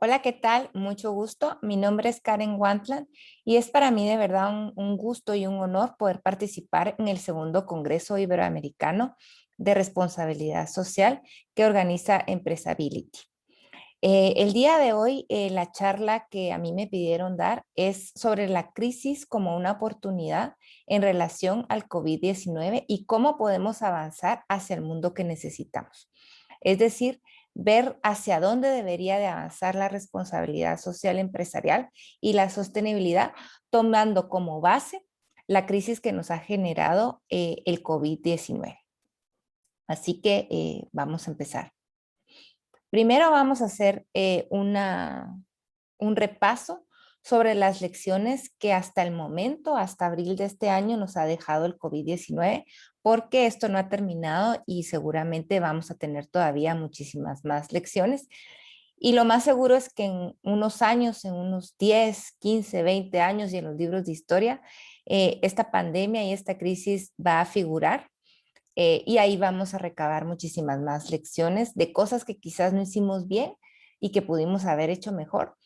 Hola, ¿qué tal? Mucho gusto. Mi nombre es Karen Wantland y es para mí de verdad un gusto y un honor poder participar en el segundo Congreso Iberoamericano de Responsabilidad Social que organiza Empresability. El día de hoy, la charla que a mí me pidieron dar es sobre la crisis como una oportunidad en relación al COVID-19 y cómo podemos avanzar hacia el mundo que necesitamos. Es decir, ver hacia dónde debería de avanzar la responsabilidad social empresarial y la sostenibilidad, tomando como base la crisis que nos ha generado el COVID-19. Así que vamos a empezar. Primero vamos a hacer un repaso sobre las lecciones que hasta el momento, hasta abril de este año, nos ha dejado el COVID-19, porque esto no ha terminado y seguramente vamos a tener todavía muchísimas más lecciones. Y lo más seguro es que en unos años, en unos 10, 15, 20 años y en los libros de historia, esta pandemia y esta crisis va a figurar y ahí vamos a recabar muchísimas más lecciones de cosas que quizás no hicimos bien y que pudimos haber hecho mejor.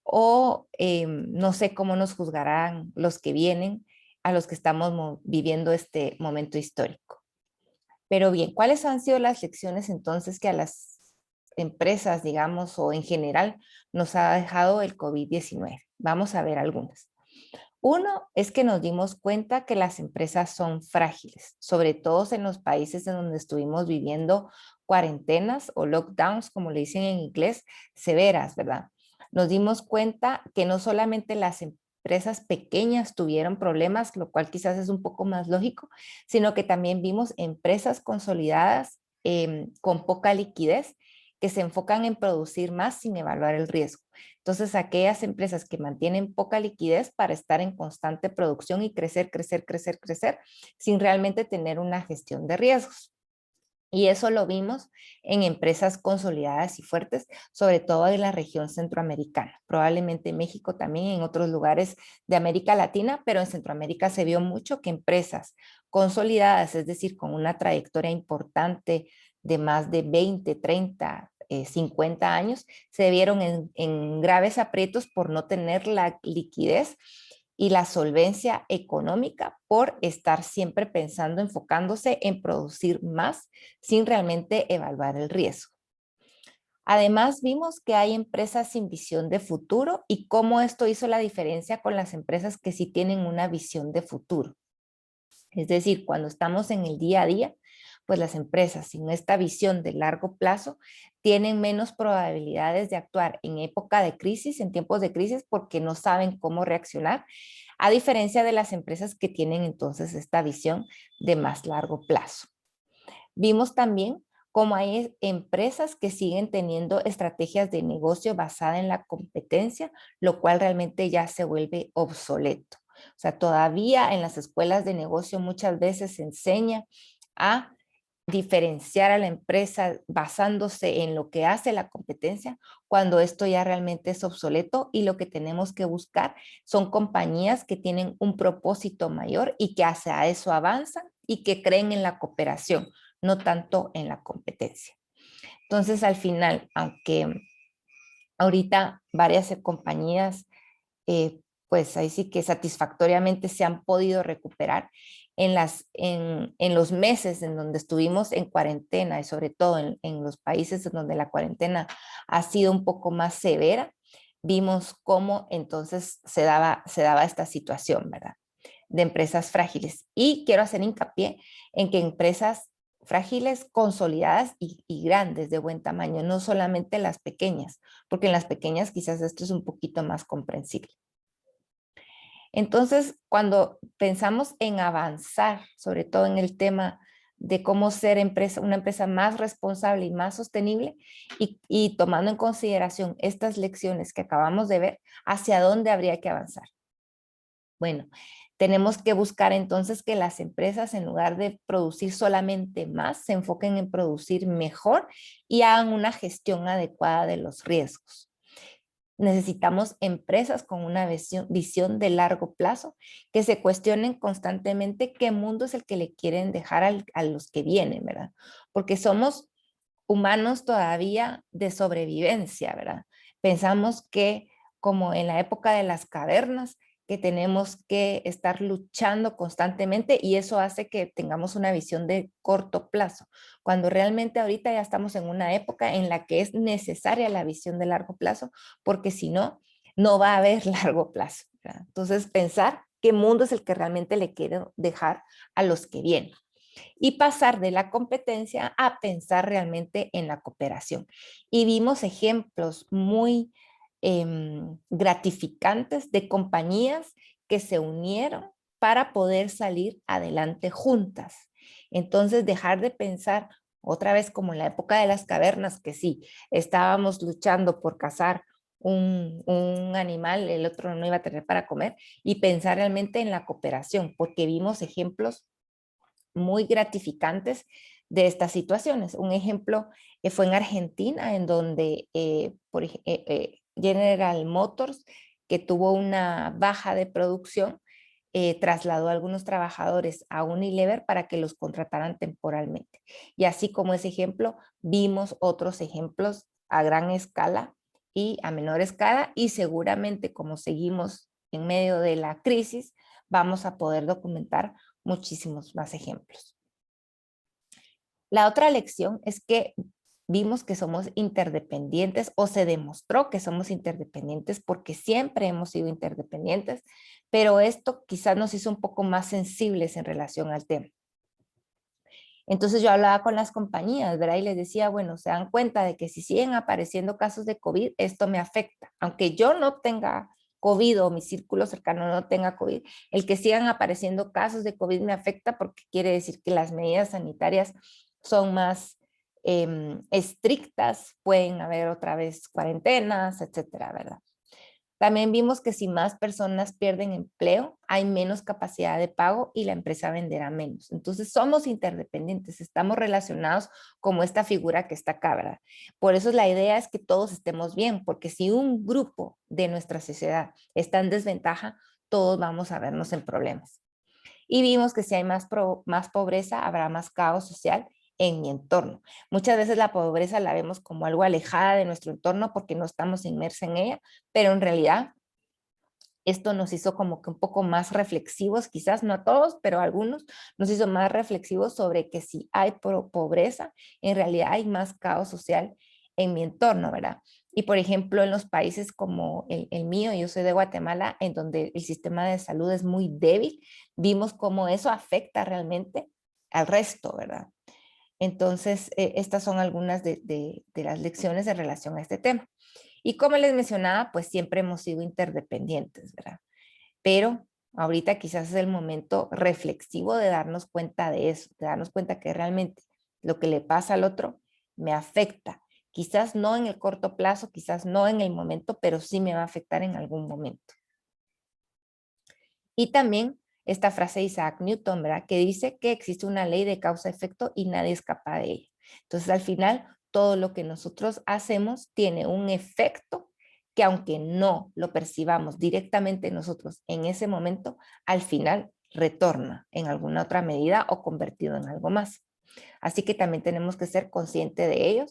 O no sé cómo nos juzgarán los que vienen a los que estamos viviendo este momento histórico. Pero bien, ¿cuáles han sido las lecciones entonces que a las empresas, digamos, o en general nos ha dejado el COVID-19? Vamos a ver algunas. Uno es que nos dimos cuenta que las empresas son frágiles, sobre todo en los países en donde estuvimos viviendo cuarentenas o lockdowns, como le dicen en inglés, severas, ¿verdad? Nos dimos cuenta que no solamente las empresas pequeñas tuvieron problemas, lo cual quizás es un poco más lógico, sino que también vimos empresas consolidadas con poca liquidez que se enfocan en producir más sin evaluar el riesgo. Entonces, aquellas empresas que mantienen poca liquidez para estar en constante producción y crecer, crecer, crecer, crecer, sin realmente tener una gestión de riesgos. Y eso lo vimos en empresas consolidadas y fuertes, sobre todo en la región centroamericana. Probablemente en México también, en otros lugares de América Latina, pero en Centroamérica se vio mucho que empresas consolidadas, es decir, con una trayectoria importante de más de 20, 30, 50 años, se vieron en graves aprietos por no tener la liquidez y la solvencia económica por estar siempre pensando, enfocándose en producir más sin realmente evaluar el riesgo. Además, vimos que hay empresas sin visión de futuro y cómo esto hizo la diferencia con las empresas que sí tienen una visión de futuro. Es decir, cuando estamos en el día a día, pues las empresas sin esta visión de largo plazo tienen menos probabilidades de actuar en época de crisis, en tiempos de crisis, porque no saben cómo reaccionar, a diferencia de las empresas que tienen entonces esta visión de más largo plazo. Vimos también cómo hay empresas que siguen teniendo estrategias de negocio basada en la competencia, lo cual realmente ya se vuelve obsoleto. O sea, todavía en las escuelas de negocio muchas veces se enseña a diferenciar a la empresa basándose en lo que hace la competencia, cuando esto ya realmente es obsoleto y lo que tenemos que buscar son compañías que tienen un propósito mayor y que hacia eso avanzan y que creen en la cooperación, no tanto en la competencia. Entonces, al final, aunque ahorita varias compañías pues ahí sí que satisfactoriamente se han podido recuperar en los meses en donde estuvimos en cuarentena y sobre todo en los países en donde la cuarentena ha sido un poco más severa, vimos cómo entonces se daba esta situación, ¿verdad? De empresas frágiles. Y quiero hacer hincapié en que empresas frágiles, consolidadas y grandes de buen tamaño, no solamente las pequeñas, porque en las pequeñas quizás esto es un poquito más comprensible. Entonces, cuando pensamos en avanzar, sobre todo en el tema de cómo ser una empresa más responsable y más sostenible, y tomando en consideración estas lecciones que acabamos de ver, ¿hacia dónde habría que avanzar? Bueno, tenemos que buscar entonces que las empresas, en lugar de producir solamente más, se enfoquen en producir mejor y hagan una gestión adecuada de los riesgos. Necesitamos empresas con una visión de largo plazo que se cuestionen constantemente qué mundo es el que le quieren dejar a los que vienen, ¿verdad? Porque somos humanos todavía de sobrevivencia, ¿verdad? Pensamos que, como en la época de las cavernas, que tenemos que estar luchando constantemente y eso hace que tengamos una visión de corto plazo, cuando realmente ahorita ya estamos en una época en la que es necesaria la visión de largo plazo, porque si no, no va a haber largo plazo, ¿verdad? Entonces, pensar qué mundo es el que realmente le quiero dejar a los que vienen y pasar de la competencia a pensar realmente en la cooperación. Y vimos ejemplos muy gratificantes de compañías que se unieron para poder salir adelante juntas. Entonces, dejar de pensar otra vez como en la época de las cavernas, que sí, estábamos luchando por cazar un animal, el otro no iba a tener para comer, y pensar realmente en la cooperación, porque vimos ejemplos muy gratificantes de estas situaciones. Un ejemplo fue en Argentina, en donde General Motors, que tuvo una baja de producción, trasladó a algunos trabajadores a Unilever para que los contrataran temporalmente. Y así como ese ejemplo, vimos otros ejemplos a gran escala y a menor escala, y seguramente como seguimos en medio de la crisis, vamos a poder documentar muchísimos más ejemplos. La otra lección es que vimos que somos interdependientes o se demostró que somos interdependientes porque siempre hemos sido interdependientes, pero esto quizás nos hizo un poco más sensibles en relación al tema. Entonces yo hablaba con las compañías, ¿verdad? Y les decía, bueno, se dan cuenta de que si siguen apareciendo casos de COVID, esto me afecta. Aunque yo no tenga COVID o mi círculo cercano no tenga COVID, el que sigan apareciendo casos de COVID me afecta porque quiere decir que las medidas sanitarias son más estrictas, pueden haber otra vez cuarentenas, etcétera, ¿verdad? También vimos que si más personas pierden empleo, hay menos capacidad de pago y la empresa venderá menos. Entonces somos interdependientes, estamos relacionados como esta figura que está acá, ¿verdad? Por eso la idea es que todos estemos bien, porque si un grupo de nuestra sociedad está en desventaja, todos vamos a vernos en problemas. Y vimos que si hay más pobreza, habrá más caos social en mi entorno. Muchas veces la pobreza la vemos como algo alejada de nuestro entorno porque no estamos inmersos en ella, pero en realidad esto nos hizo como que un poco más reflexivos, quizás no a todos, pero a algunos nos hizo más reflexivos sobre que si hay pobreza, en realidad hay más caos social en mi entorno, ¿verdad? Y por ejemplo, en los países como el mío, yo soy de Guatemala, en donde el sistema de salud es muy débil, vimos cómo eso afecta realmente al resto, ¿verdad? Entonces, estas son algunas de las lecciones en relación a este tema. Y como les mencionaba, pues siempre hemos sido interdependientes, ¿verdad? Pero ahorita quizás es el momento reflexivo de darnos cuenta de eso, de darnos cuenta que realmente lo que le pasa al otro me afecta. Quizás no en el corto plazo, quizás no en el momento, pero sí me va a afectar en algún momento. Y también esta frase de Isaac Newton, ¿verdad? Que dice que existe una ley de causa-efecto y nadie escapa de ella. Entonces, al final, todo lo que nosotros hacemos tiene un efecto que aunque no lo percibamos directamente nosotros en ese momento, al final retorna en alguna otra medida o convertido en algo más. Así que también tenemos que ser conscientes de ello,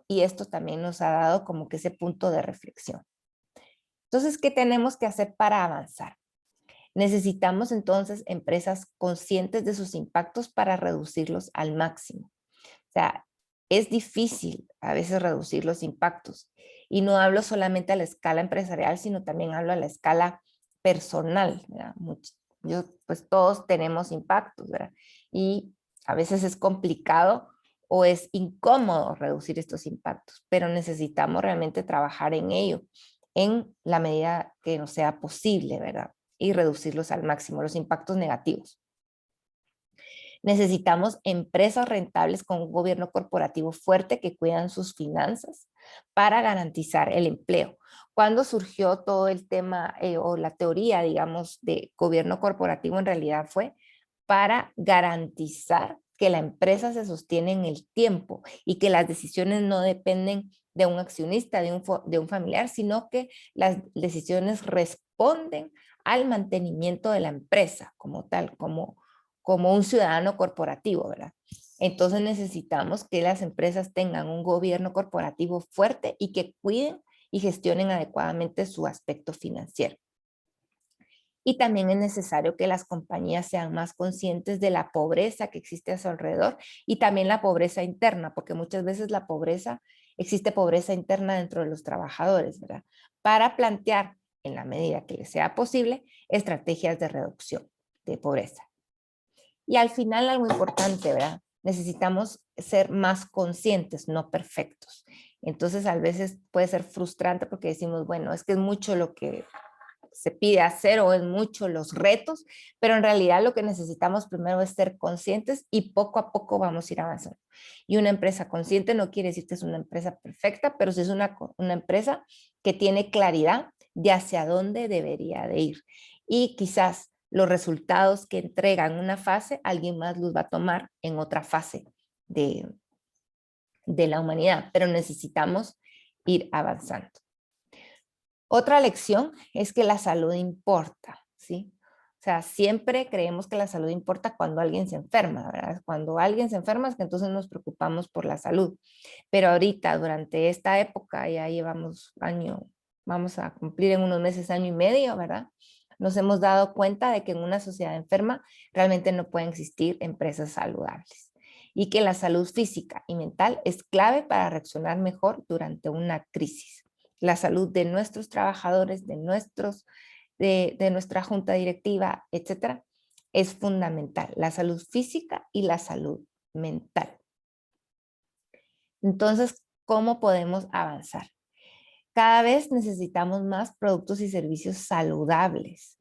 y esto también nos ha dado como que ese punto de reflexión. Entonces, ¿qué tenemos que hacer para avanzar? Necesitamos entonces empresas conscientes de sus impactos para reducirlos al máximo. O sea, es difícil a veces reducir los impactos. Y no hablo solamente a la escala empresarial, sino también hablo a la escala personal, ¿verdad? Pues todos tenemos impactos, ¿verdad? Y a veces es complicado o es incómodo reducir estos impactos, pero necesitamos realmente trabajar en ello, en la medida que nos sea posible, ¿verdad? Y reducirlos al máximo, los impactos negativos. Necesitamos empresas rentables con un gobierno corporativo fuerte que cuidan sus finanzas para garantizar el empleo. Cuando surgió todo el tema o la teoría, digamos, de gobierno corporativo, en realidad fue para garantizar que la empresa se sostiene en el tiempo y que las decisiones no dependen de un accionista, de un familiar, sino que las decisiones responden al mantenimiento de la empresa como tal, como un ciudadano corporativo, ¿verdad? Entonces necesitamos que las empresas tengan un gobierno corporativo fuerte y que cuiden y gestionen adecuadamente su aspecto financiero. Y también es necesario que las compañías sean más conscientes de la pobreza que existe a su alrededor y también la pobreza interna, porque muchas veces existe pobreza interna dentro de los trabajadores, ¿verdad? Para plantear, en la medida que les sea posible, estrategias de reducción de pobreza. Y al final algo importante, ¿verdad? Necesitamos ser más conscientes, no perfectos. Entonces a veces puede ser frustrante porque decimos, bueno, es que es mucho lo que se pide hacer o es mucho los retos, pero en realidad lo que necesitamos primero es ser conscientes y poco a poco vamos a ir avanzando. Y una empresa consciente no quiere decir que es una empresa perfecta, pero sí es una empresa que tiene claridad de hacia dónde debería de ir. Y quizás los resultados que entrega en una fase, alguien más los va a tomar en otra fase de, de la humanidad, pero necesitamos ir avanzando. Otra lección es que la salud importa, ¿sí? O sea, siempre creemos que la salud importa cuando alguien se enferma, ¿verdad? Cuando alguien se enferma es que entonces nos preocupamos por la salud. Pero ahorita, durante esta época, ya llevamos vamos a cumplir en unos meses, año y medio, ¿verdad? Nos hemos dado cuenta de que en una sociedad enferma realmente no pueden existir empresas saludables y que la salud física y mental es clave para reaccionar mejor durante una crisis. La salud de nuestros trabajadores, de nuestra junta directiva, etcétera, es fundamental. La salud física y la salud mental. Entonces, ¿cómo podemos avanzar? Cada vez necesitamos más productos y servicios saludables.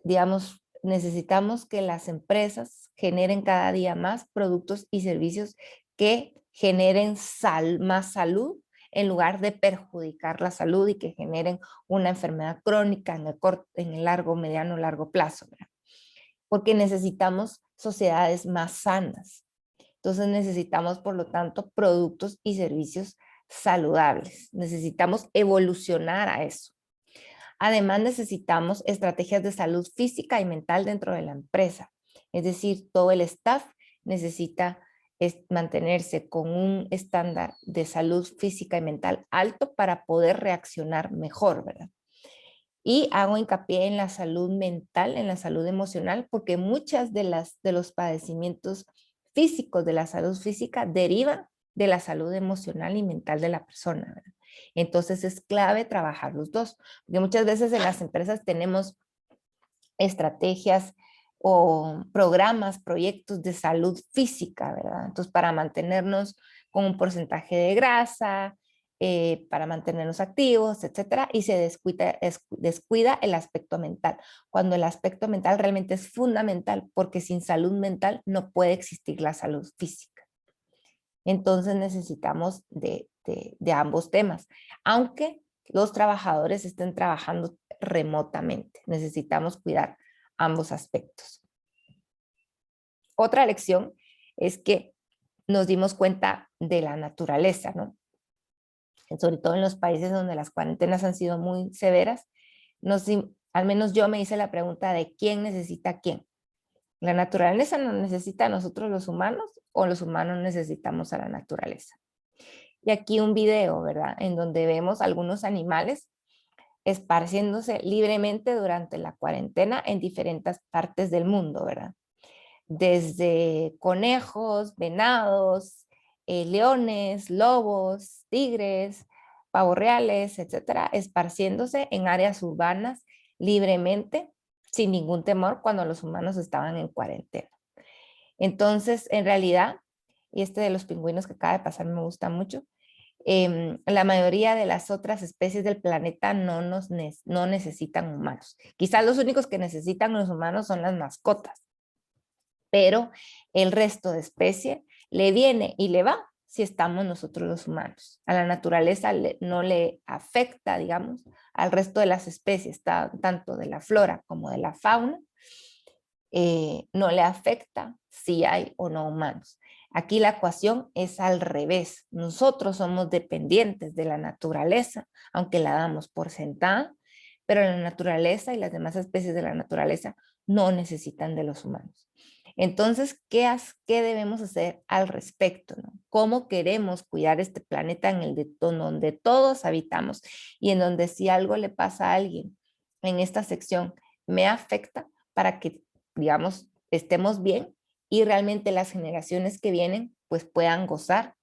Digamos, necesitamos que las empresas generen cada día más productos y servicios que generen más salud en lugar de perjudicar la salud y que generen una enfermedad crónica en el largo, mediano, largo plazo, ¿verdad? Porque necesitamos sociedades más sanas. Entonces necesitamos, por lo tanto, productos y servicios saludables. Necesitamos evolucionar a eso. Además, necesitamos estrategias de salud física y mental dentro de la empresa. Es decir, todo el staff necesita mantenerse con un estándar de salud física y mental alto para poder reaccionar mejor, ¿verdad? Y hago hincapié en la salud mental, en la salud emocional, porque muchas de los padecimientos físicos de la salud física derivan de la salud emocional y mental de la persona, ¿verdad? Entonces es clave trabajar los dos, porque muchas veces en las empresas tenemos estrategias o programas, proyectos de salud física, ¿verdad? Entonces para mantenernos con un porcentaje de grasa, para mantenernos activos, etcétera, y se descuida el aspecto mental, cuando el aspecto mental realmente es fundamental, porque sin salud mental no puede existir la salud física. Entonces necesitamos de ambos temas, aunque los trabajadores estén trabajando remotamente. Necesitamos cuidar ambos aspectos. Otra lección es que nos dimos cuenta de la naturaleza, ¿no? Sobre todo en los países donde las cuarentenas han sido muy severas, al menos yo me hice la pregunta de quién necesita a quién. ¿La naturaleza nos necesita a nosotros los humanos o los humanos necesitamos a la naturaleza? Y aquí un video, ¿verdad? En donde vemos algunos animales esparciéndose libremente durante la cuarentena en diferentes partes del mundo, ¿verdad? Desde conejos, venados, leones, lobos, tigres, pavos reales, etcétera, esparciéndose en áreas urbanas libremente, sin ningún temor, cuando los humanos estaban en cuarentena. Entonces, en realidad, y este de los pingüinos que acaba de pasar me gusta mucho, la mayoría de las otras especies del planeta no necesitan humanos. Quizás los únicos que necesitan los humanos son las mascotas, pero el resto de especie le viene y le va si estamos nosotros los humanos. A la naturaleza no le afecta, digamos, al resto de las especies, tanto de la flora como de la fauna, no le afecta si hay o no humanos. Aquí la ecuación es al revés. Nosotros somos dependientes de la naturaleza, aunque la damos por sentada, pero la naturaleza y las demás especies de la naturaleza no necesitan de los humanos. Entonces, ¿qué debemos hacer al respecto, ¿no? ¿Cómo queremos cuidar este planeta donde todos habitamos y en donde si algo le pasa a alguien en esta sección me afecta para que, digamos, estemos bien y realmente las generaciones que vienen pues puedan gozar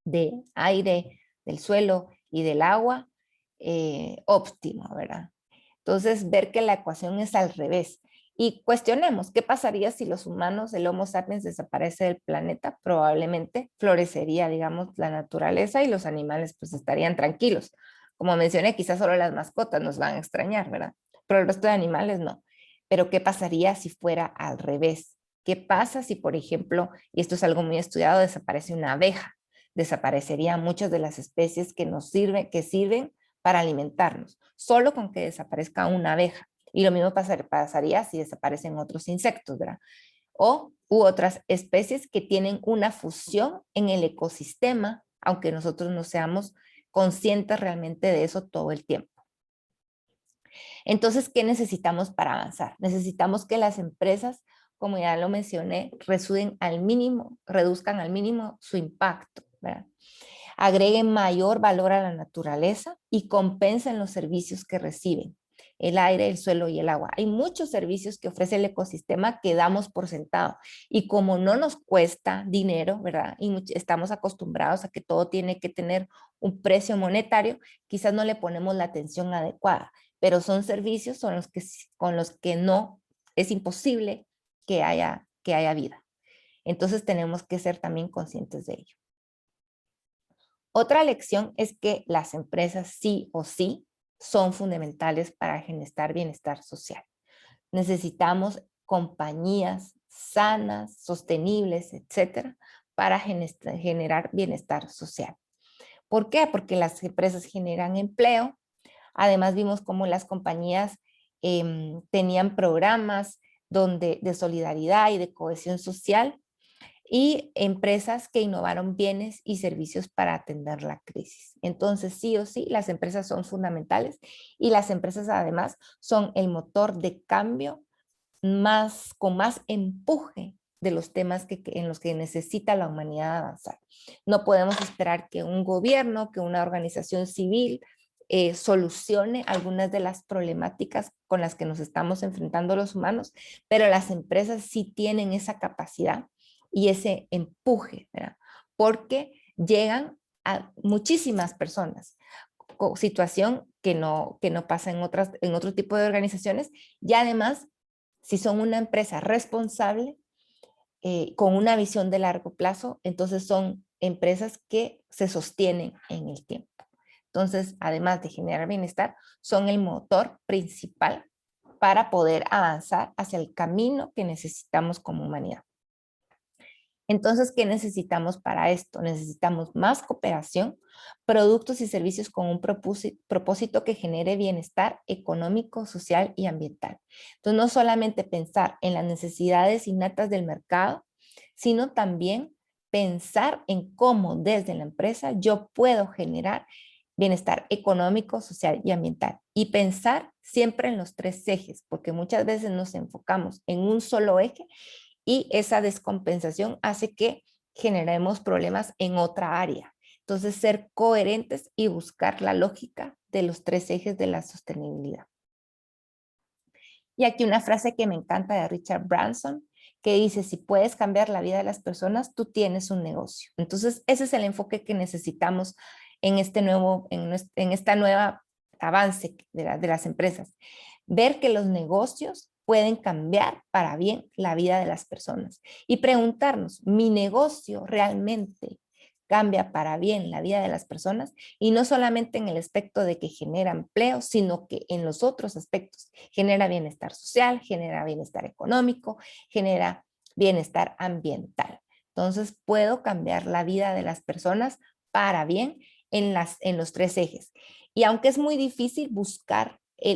de aire, del suelo y del agua óptimo, ¿verdad? Entonces, ver que la ecuación es al revés. Y cuestionemos, ¿qué pasaría si los humanos, el Homo sapiens, desaparece del planeta? Probablemente florecería, digamos, la naturaleza y los animales pues estarían tranquilos. Como mencioné, quizás solo las mascotas nos van a extrañar, ¿verdad? Pero el resto de animales no. Pero ¿qué pasaría si fuera al revés? ¿Qué pasa si, por ejemplo, y esto es algo muy estudiado, desaparece una abeja? Desaparecerían muchas de las especies que sirven para alimentarnos, solo con que desaparezca una abeja. Y lo mismo pasaría si desaparecen otros insectos, ¿verdad? U otras especies que tienen una fusión en el ecosistema, aunque nosotros no seamos conscientes realmente de eso todo el tiempo. Entonces, ¿qué necesitamos para avanzar? Necesitamos que las empresas, como ya lo mencioné, reduzcan al mínimo su impacto, ¿verdad? Agreguen mayor valor a la naturaleza y compensen los servicios que reciben, el aire, el suelo y el agua. Hay muchos servicios que ofrece el ecosistema que damos por sentado y como no nos cuesta dinero, ¿verdad? Y estamos acostumbrados a que todo tiene que tener un precio monetario, quizás no le ponemos la atención adecuada, pero son servicios con los que no es imposible que haya vida. Entonces tenemos que ser también conscientes de ello. Otra lección es que las empresas sí o sí son fundamentales para generar bienestar social. Necesitamos compañías sanas, sostenibles, etcétera, para generar bienestar social. ¿Por qué? Porque las empresas generan empleo. Además, vimos cómo las compañías tenían programas de solidaridad y de cohesión social y empresas que innovaron bienes y servicios para atender la crisis. Entonces, sí o sí, las empresas son fundamentales y las empresas además son el motor de cambio con más empuje de los temas en los que necesita la humanidad avanzar. No podemos esperar que un gobierno, que una organización civil solucione algunas de las problemáticas con las que nos estamos enfrentando los humanos, pero las empresas sí tienen esa capacidad y ese empuje, ¿verdad? Porque llegan a muchísimas personas, situación que no pasa en otro tipo de organizaciones, y además, si son una empresa responsable, con una visión de largo plazo, entonces son empresas que se sostienen en el tiempo. Entonces, además de generar bienestar, son el motor principal para poder avanzar hacia el camino que necesitamos como humanidad. Entonces, ¿qué necesitamos para esto? Necesitamos más cooperación, productos y servicios con un propósito que genere bienestar económico, social y ambiental. Entonces, no solamente pensar en las necesidades innatas del mercado, sino también pensar en cómo desde la empresa yo puedo generar bienestar económico, social y ambiental. Y pensar siempre en los tres ejes, porque muchas veces nos enfocamos en un solo eje y esa descompensación hace que generemos problemas en otra área. Entonces, ser coherentes y buscar la lógica de los tres ejes de la sostenibilidad. Y aquí una frase que me encanta de Richard Branson, que dice, si puedes cambiar la vida de las personas, tú tienes un negocio. Entonces, ese es el enfoque que necesitamos en esta nueva avance de las empresas. Ver que los negocios pueden cambiar para bien la vida de las personas y preguntarnos, ¿mi negocio realmente cambia para bien la vida de las personas? Y no solamente en el aspecto de que genera empleo, sino que en los otros aspectos genera bienestar social, genera bienestar económico, genera bienestar ambiental. Entonces, puedo cambiar la vida de las personas para bien en los tres ejes. Y aunque es muy difícil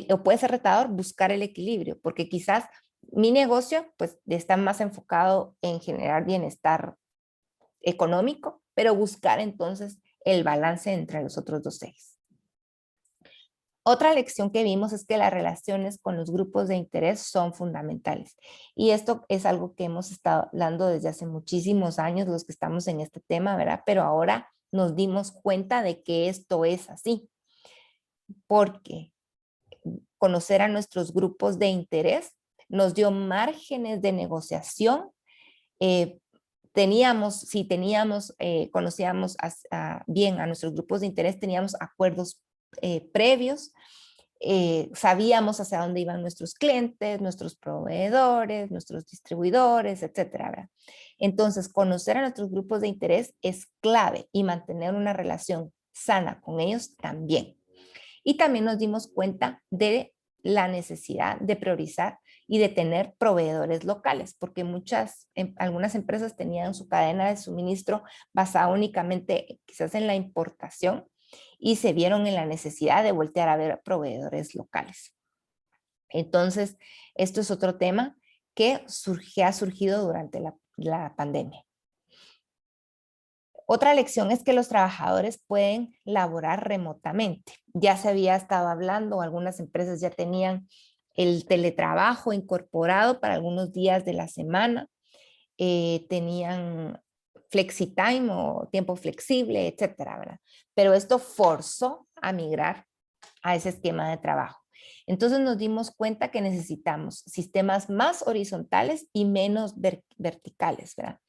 o puede ser retador buscar el equilibrio, porque quizás mi negocio pues está más enfocado en generar bienestar económico, pero buscar entonces el balance entre los otros dos ejes. Otra lección que vimos es que las relaciones con los grupos de interés son fundamentales. Y esto es algo que hemos estado hablando desde hace muchísimos años, los que estamos en este tema, ¿verdad? Pero ahora nos dimos cuenta de que esto es así, porque conocer a nuestros grupos de interés nos dio márgenes de negociación. Si teníamos, conocíamos bien a nuestros grupos de interés, teníamos acuerdos previos, sabíamos hacia dónde iban nuestros clientes, nuestros proveedores, nuestros distribuidores, etcétera, ¿verdad? Entonces, conocer a nuestros grupos de interés es clave y mantener una relación sana con ellos también. Y también nos dimos cuenta de la necesidad de priorizar y de tener proveedores locales, porque algunas empresas tenían su cadena de suministro basada únicamente quizás en la importación y se vieron en la necesidad de voltear a ver proveedores locales. Entonces, esto es otro tema que ha surgido durante la pandemia. Otra lección es que los trabajadores pueden laborar remotamente. Ya se había estado hablando, algunas empresas ya tenían el teletrabajo incorporado para algunos días de la semana, tenían flexitime o tiempo flexible, etcétera, ¿verdad? Pero esto forzó a migrar a ese esquema de trabajo. Entonces nos dimos cuenta que necesitamos sistemas más horizontales y menos verticales, ¿verdad?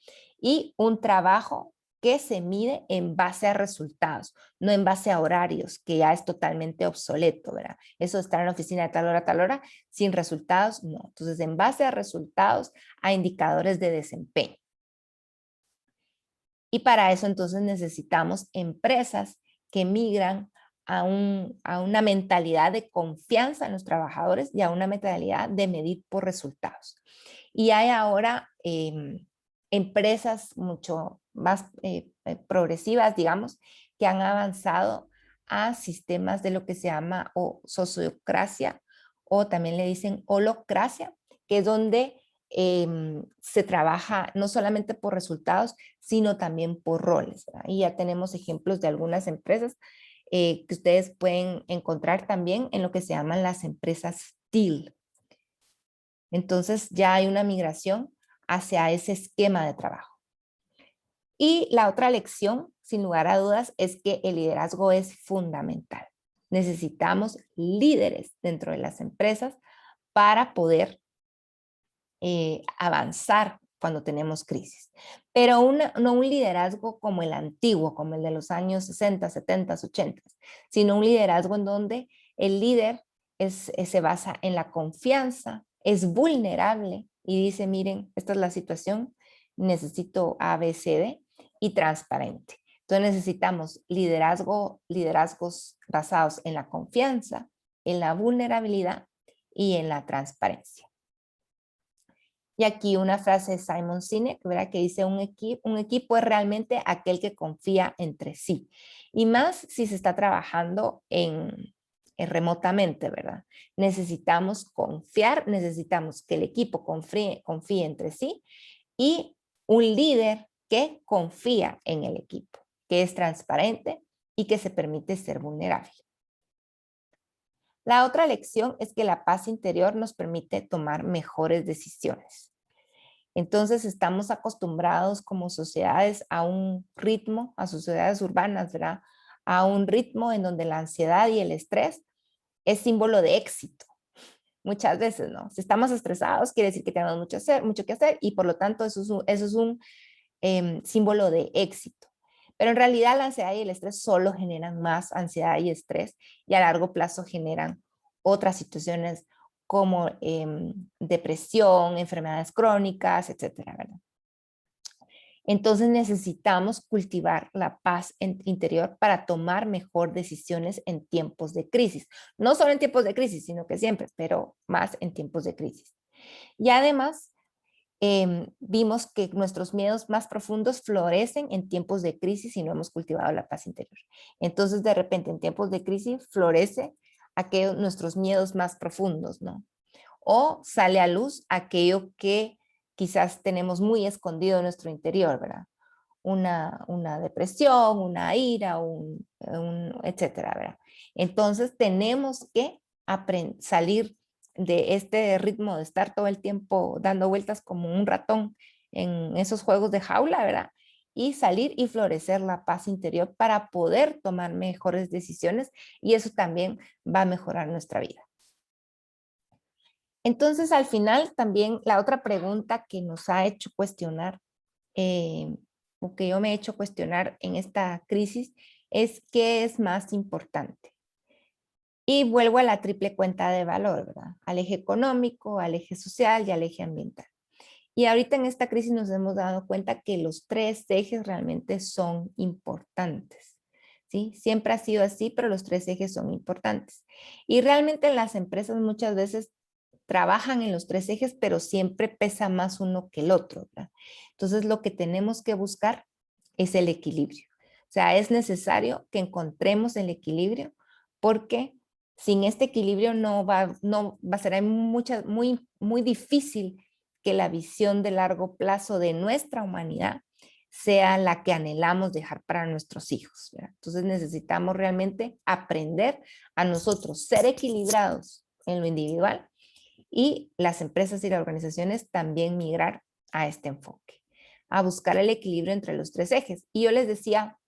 Y un trabajo que se mide en base a resultados, no en base a horarios, que ya es totalmente obsoleto, ¿verdad? Eso de estar en la oficina de tal hora, sin resultados, no. Entonces, en base a resultados, a indicadores de desempeño. Y para eso entonces necesitamos empresas que migran a una mentalidad de confianza en los trabajadores y a una mentalidad de medir por resultados. Y hay ahora empresas mucho más progresivas, digamos, que han avanzado a sistemas de lo que se llama sociocracia o también le dicen holocracia, que es donde se trabaja no solamente por resultados, sino también por roles, ¿verdad? Y ya tenemos ejemplos de algunas empresas que ustedes pueden encontrar también en lo que se llaman las empresas TIL. Entonces ya hay una migración hacia ese esquema de trabajo. Y la otra lección, sin lugar a dudas, es que el liderazgo es fundamental. Necesitamos líderes dentro de las empresas para poder avanzar cuando tenemos crisis. Pero no un liderazgo como el antiguo, como el de los años 60, 70, 80, sino un liderazgo en donde el líder se basa en la confianza, es vulnerable y dice, miren, esta es la situación, necesito A, B, C, D y transparente. Entonces necesitamos liderazgos basados en la confianza, en la vulnerabilidad y en la transparencia. Y aquí una frase de Simon Sinek, ¿verdad? Que dice, un equipo es realmente aquel que confía entre sí. Y más si se está trabajando remotamente, ¿verdad? Necesitamos confiar, necesitamos que el equipo confíe entre sí y un líder que confía en el equipo, que es transparente y que se permite ser vulnerable. La otra lección es que la paz interior nos permite tomar mejores decisiones. Entonces estamos acostumbrados como sociedades a un ritmo, a sociedades urbanas, ¿verdad? A un ritmo en donde la ansiedad y el estrés es símbolo de éxito. Muchas veces, ¿no? Si estamos estresados, quiere decir que tenemos mucho que hacer y por lo tanto eso es un símbolo de éxito. Pero en realidad la ansiedad y el estrés solo generan más ansiedad y estrés y a largo plazo generan otras situaciones como depresión, enfermedades crónicas, etcétera, ¿verdad? Entonces necesitamos cultivar la paz interior para tomar mejor decisiones en tiempos de crisis. No solo en tiempos de crisis, sino que siempre, pero más en tiempos de crisis. Y además, vimos que nuestros miedos más profundos florecen en tiempos de crisis si no hemos cultivado la paz interior. Entonces, de repente, en tiempos de crisis florece nuestros miedos más profundos, ¿no? O sale a luz aquello que quizás tenemos muy escondido en nuestro interior, ¿verdad? una depresión, una ira, etcétera, ¿verdad? Entonces tenemos que salir de este ritmo de estar todo el tiempo dando vueltas como un ratón en esos juegos de jaula, ¿verdad? Y salir y florecer la paz interior para poder tomar mejores decisiones y eso también va a mejorar nuestra vida. Entonces, al final, también la otra pregunta que nos ha hecho cuestionar, o que yo me he hecho cuestionar en esta crisis, es qué es más importante. Y vuelvo a la triple cuenta de valor, ¿verdad? Al eje económico, al eje social y al eje ambiental. Y ahorita en esta crisis nos hemos dado cuenta que los tres ejes realmente son importantes. ¿Sí? Siempre ha sido así, pero los tres ejes son importantes. Y realmente las empresas muchas veces trabajan en los tres ejes, pero siempre pesa más uno que el otro, ¿verdad? Entonces lo que tenemos que buscar es el equilibrio. O sea, es necesario que encontremos el equilibrio porque sin este equilibrio no va a ser muy difícil que la visión de largo plazo de nuestra humanidad sea la que anhelamos dejar para nuestros hijos, ¿verdad? Entonces necesitamos realmente aprender a nosotros ser equilibrados en lo individual y las empresas y las organizaciones también migrar a este enfoque, a buscar el equilibrio entre los tres ejes. Y yo les decía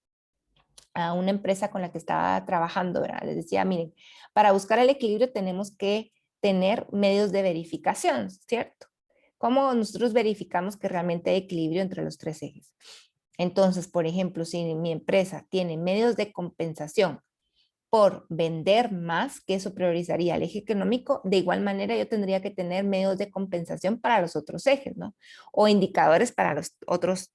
a una empresa con la que estaba trabajando, ¿verdad? Les decía, miren, para buscar el equilibrio tenemos que tener medios de verificación, ¿cierto? ¿Cómo nosotros verificamos que realmente hay equilibrio entre los tres ejes? Entonces, por ejemplo, si mi empresa tiene medios de compensación por vender más, que eso priorizaría el eje económico, de igual manera yo tendría que tener medios de compensación para los otros ejes, ¿no? O indicadores para los otros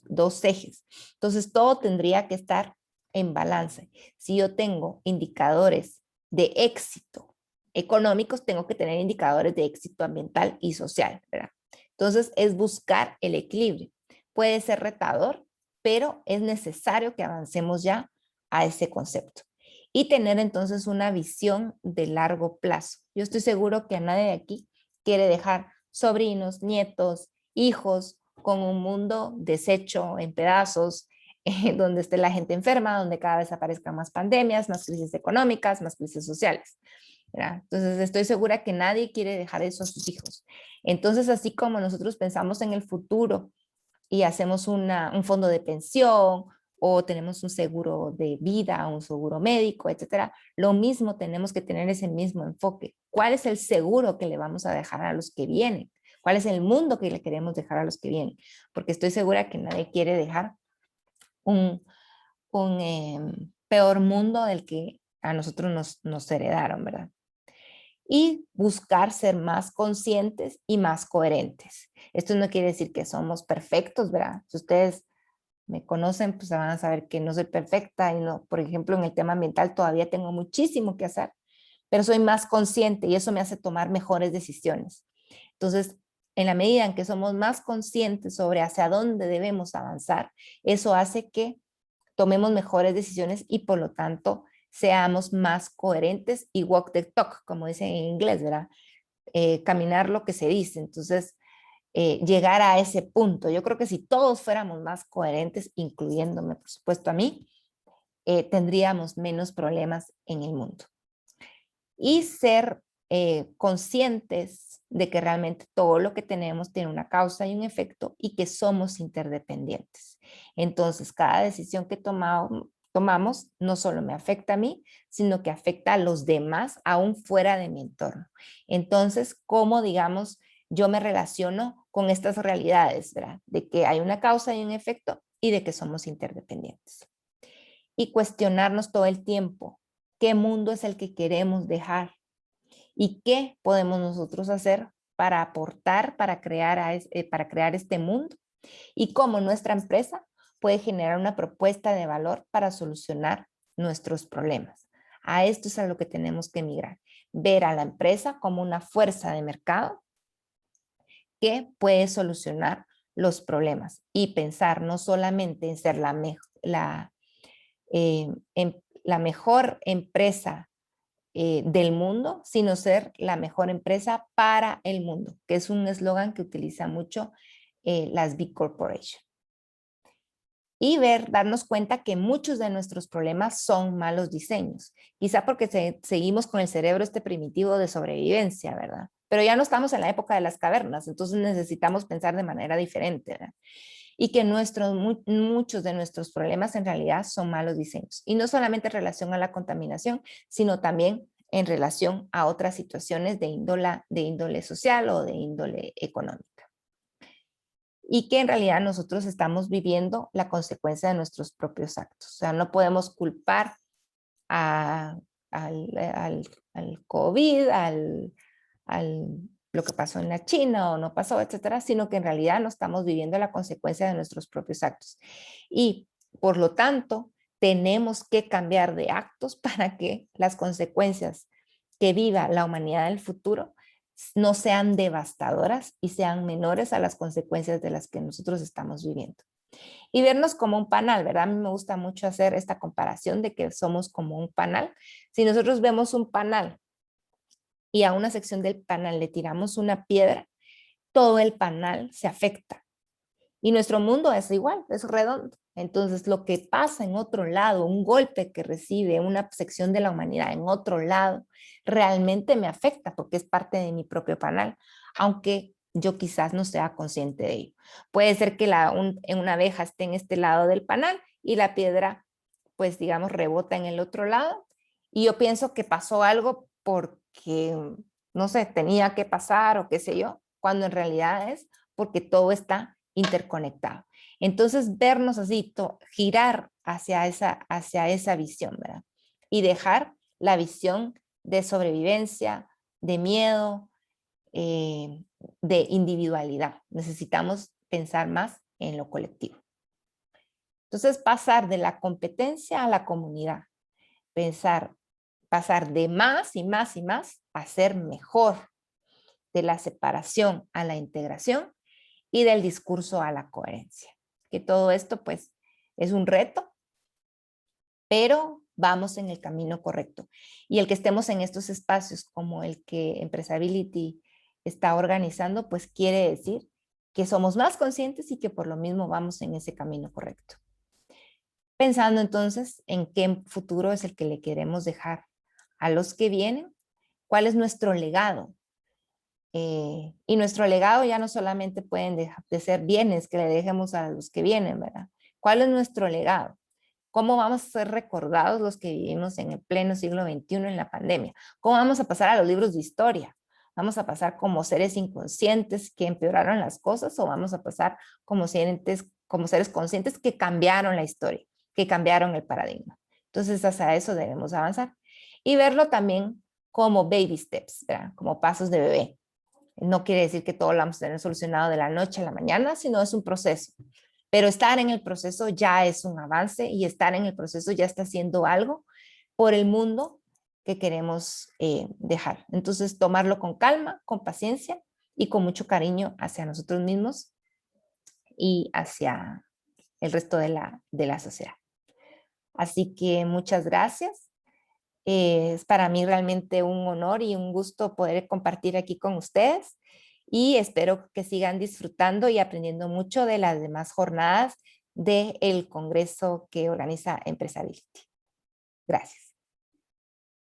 dos ejes. Entonces, todo tendría que estar en balance. Si yo tengo indicadores de éxito económicos, tengo que tener indicadores de éxito ambiental y social, ¿verdad? Entonces, es buscar el equilibrio. Puede ser retador, pero es necesario que avancemos ya a ese concepto y tener entonces una visión de largo plazo. Yo estoy seguro que a nadie de aquí quiere dejar sobrinos, nietos, hijos con un mundo deshecho en pedazos, donde esté la gente enferma, donde cada vez aparezcan más pandemias, más crisis económicas, más crisis sociales, ¿verdad? Entonces estoy segura que nadie quiere dejar eso a sus hijos. Entonces, así como nosotros pensamos en el futuro y hacemos un fondo de pensión o tenemos un seguro de vida, un seguro médico, etcétera, lo mismo tenemos que tener ese mismo enfoque. ¿Cuál es el seguro que le vamos a dejar a los que vienen? ¿Cuál es el mundo que le queremos dejar a los que vienen? Porque estoy segura que nadie quiere dejar un, un peor mundo del que a nosotros nos heredaron, ¿verdad? Y buscar ser más conscientes y más coherentes. Esto no quiere decir que somos perfectos, ¿verdad? Si ustedes me conocen, pues van a saber que no soy perfecta y no, por ejemplo, en el tema ambiental todavía tengo muchísimo que hacer, pero soy más consciente y eso me hace tomar mejores decisiones. Entonces, en la medida en que somos más conscientes sobre hacia dónde debemos avanzar, eso hace que tomemos mejores decisiones y por lo tanto seamos más coherentes y walk the talk, como dicen en inglés, ¿verdad? Caminar lo que se dice. Entonces, llegar a ese punto. Yo creo que si todos fuéramos más coherentes, incluyéndome, por supuesto, a mí, tendríamos menos problemas en el mundo. Y ser conscientes de que realmente todo lo que tenemos tiene una causa y un efecto y que somos interdependientes. Entonces, cada decisión que tomamos no solo me afecta a mí, sino que afecta a los demás aún fuera de mi entorno. Entonces, ¿cómo, digamos, yo me relaciono con estas realidades, ¿verdad? De que hay una causa y un efecto y de que somos interdependientes. Y cuestionarnos todo el tiempo, ¿qué mundo es el que queremos dejar? ¿Y qué podemos nosotros hacer para aportar, para crear este mundo? Y cómo nuestra empresa puede generar una propuesta de valor para solucionar nuestros problemas. A esto es a lo que tenemos que migrar. Ver a la empresa como una fuerza de mercado que puede solucionar los problemas y pensar no solamente en ser la mejor empresa del mundo, sino ser la mejor empresa para el mundo, que es un eslogan que utiliza mucho las Big Corporations. y darnos cuenta que muchos de nuestros problemas son malos diseños, quizá porque seguimos con el cerebro primitivo de sobrevivencia, ¿verdad? Pero ya no estamos en la época de las cavernas, entonces necesitamos pensar de manera diferente, ¿verdad? Y que muchos de nuestros problemas en realidad son malos diseños, y no solamente en relación a la contaminación, sino también en relación a otras situaciones de índole social o de índole económica. Y que en realidad nosotros estamos viviendo la consecuencia de nuestros propios actos. O sea, no podemos culpar a, al COVID, lo que pasó en la China o no pasó, etcétera, sino que en realidad no estamos viviendo la consecuencia de nuestros propios actos. Y por lo tanto, tenemos que cambiar de actos para que las consecuencias que viva la humanidad en el futuro no sean devastadoras y sean menores a las consecuencias de las que nosotros estamos viviendo. Y vernos como un panal, ¿verdad? A mí me gusta mucho hacer esta comparación de que somos como un panal. Si nosotros vemos un panal y a una sección del panal le tiramos una piedra, todo el panal se afecta. Y nuestro mundo es igual, es redondo. Entonces, lo que pasa en otro lado, un golpe que recibe una sección de la humanidad en otro lado, realmente me afecta porque es parte de mi propio panal, aunque yo quizás no sea consciente de ello. Puede ser que una abeja esté en este lado del panal y la piedra, pues digamos, rebota en el otro lado. Y yo pienso que pasó algo porque, no sé, tenía que pasar o qué sé yo, cuando en realidad es porque todo está interconectado. Entonces, vernos así, girar hacia esa visión, ¿verdad? Y dejar la visión de sobrevivencia, de miedo, de individualidad. Necesitamos pensar más en lo colectivo. Entonces, pasar de la competencia a la comunidad. Pasar de más y más y más a ser mejor, de la separación a la integración y del discurso a la coherencia. Que todo esto pues es un reto, pero vamos en el camino correcto. Y el que estemos en estos espacios como el que Empresability está organizando, pues quiere decir que somos más conscientes y que por lo mismo vamos en ese camino correcto. Pensando entonces en qué futuro es el que le queremos dejar a los que vienen, cuál es nuestro legado. Y nuestro legado ya no solamente pueden dejar de ser bienes que le dejemos a los que vienen, ¿verdad? ¿Cuál es nuestro legado? ¿Cómo vamos a ser recordados los que vivimos en el pleno siglo XXI en la pandemia? ¿Cómo vamos a pasar a los libros de historia? ¿Vamos a pasar como seres inconscientes que empeoraron las cosas o vamos a pasar como seres conscientes que cambiaron la historia, que cambiaron el paradigma? Entonces, hacia eso debemos avanzar y verlo también como baby steps, ¿verdad? Como pasos de bebé. No quiere decir que todo lo vamos a tener solucionado de la noche a la mañana, sino es un proceso. Pero estar en el proceso ya es un avance y estar en el proceso ya está haciendo algo por el mundo que queremos dejar. Entonces, tomarlo con calma, con paciencia y con mucho cariño hacia nosotros mismos y hacia el resto de la sociedad. Así que muchas gracias. Es para mí realmente un honor y un gusto poder compartir aquí con ustedes y espero que sigan disfrutando y aprendiendo mucho de las demás jornadas del Congreso que organiza Empresability. Gracias.